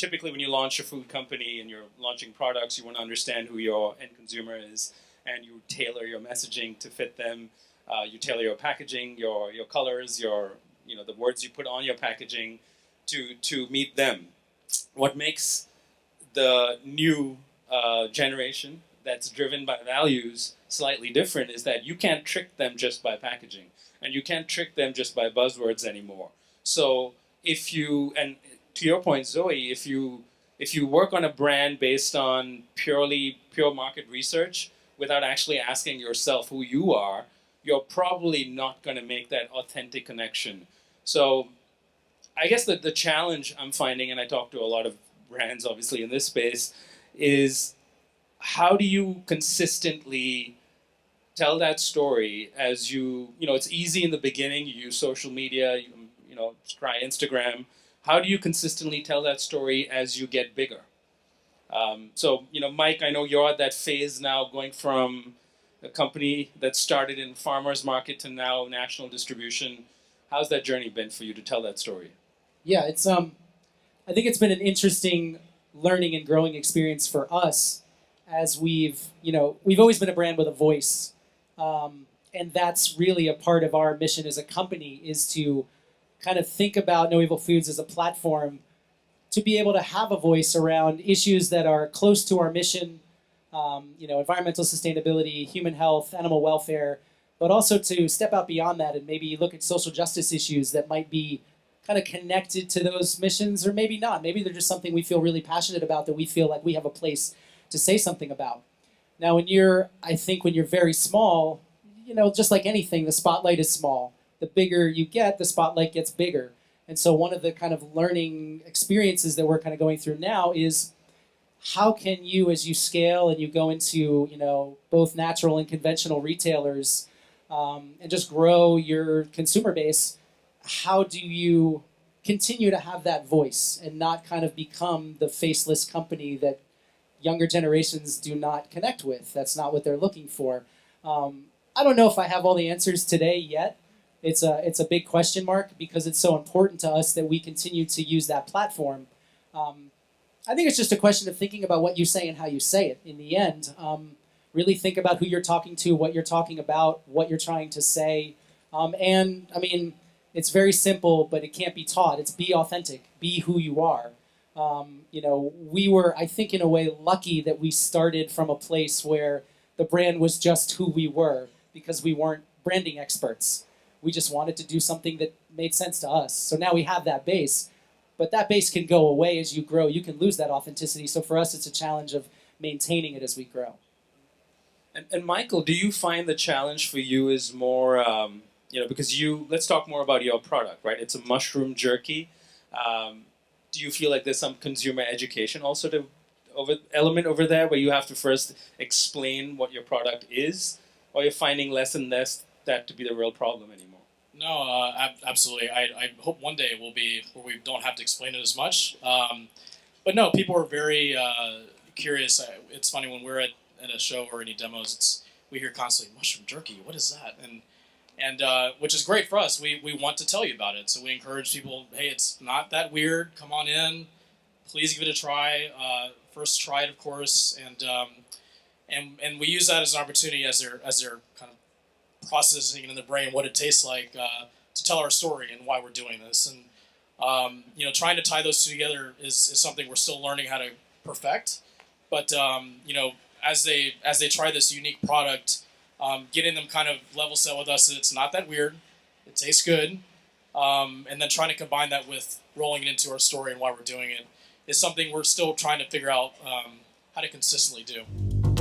typically when you launch a food company and you're launching products, you want to understand who your end consumer is, and you tailor your messaging to fit them. You tailor your packaging, your colors, the words you put on your packaging to meet them. What makes the new generation that's driven by values slightly different is that you can't trick them just by packaging, and you can't trick them just by buzzwords anymore. So and to your point, Zoe, if you work on a brand based on pure market research without actually asking yourself who you are, you're probably not going to make that authentic connection. So I guess the challenge I'm finding, and I talk to a lot of brands obviously in this space, is how do you consistently tell that story as it's easy in the beginning, you use social media, try Instagram. How do you consistently tell that story as you get bigger? Mike, I know you're at that phase now, going from a company that started in farmers market to now national distribution. How's that journey been for you to tell that story? Yeah, I think it's been an interesting learning and growing experience for us, as we've always been a brand with a voice, and that's really a part of our mission as a company, is to kind of think about No Evil Foods as a platform to be able to have a voice around issues that are close to our mission, environmental sustainability, human health, animal welfare, but also to step out beyond that and maybe look at social justice issues that might be kind of connected to those missions, or maybe not. Maybe they're just something we feel really passionate about, that we feel like we have a place to say something about. Now, I think when you're very small, just like anything, the spotlight is small. The bigger you get, the spotlight gets bigger. And so one of the kind of learning experiences that we're kind of going through now is, how can you, as you scale and you go into, both natural and conventional retailers, and just grow your consumer base, how do you continue to have that voice and not kind of become the faceless company that younger generations do not connect with? That's not what they're looking for. I don't know if I have all the answers today yet. It's a big question mark, because it's so important to us that we continue to use that platform. I think it's just a question of thinking about what you say and how you say it in the end. Really think about who you're talking to, what you're talking about, what you're trying to say. And I mean, it's very simple, but it can't be taught. It's be authentic, be who you are. We were, I think, in a way lucky that we started from a place where the brand was just who we were, because we weren't branding experts. We just wanted to do something that made sense to us. So now we have that base, but that base can go away as you grow. You can lose that authenticity. So for us, it's a challenge of maintaining it as we grow. And Michael, do you find the challenge for you is more, because let's talk more about your product, right? It's a mushroom jerky. Do you feel like there's some consumer education also element over there, where you have to first explain what your product is, or you're finding less and less that to be the real problem anymore? No, absolutely. I hope one day will be where we don't have to explain it as much. But no, people are very curious. It's funny when we're at a show or any demos, we hear constantly, mushroom jerky, what is that? And which is great for us. We want to tell you about it. So we encourage people, hey, it's not that weird. Come on in. Please give it a try. First try it, of course. And we use that as an opportunity as they're kind of processing in the brain what it tastes like, to tell our story and why we're doing this. And trying to tie those two together is something we're still learning how to perfect. But as they try this unique product, getting them kind of level set with us that it's not that weird, it tastes good, and then trying to combine that with rolling it into our story and why we're doing it is something we're still trying to figure out how to consistently do.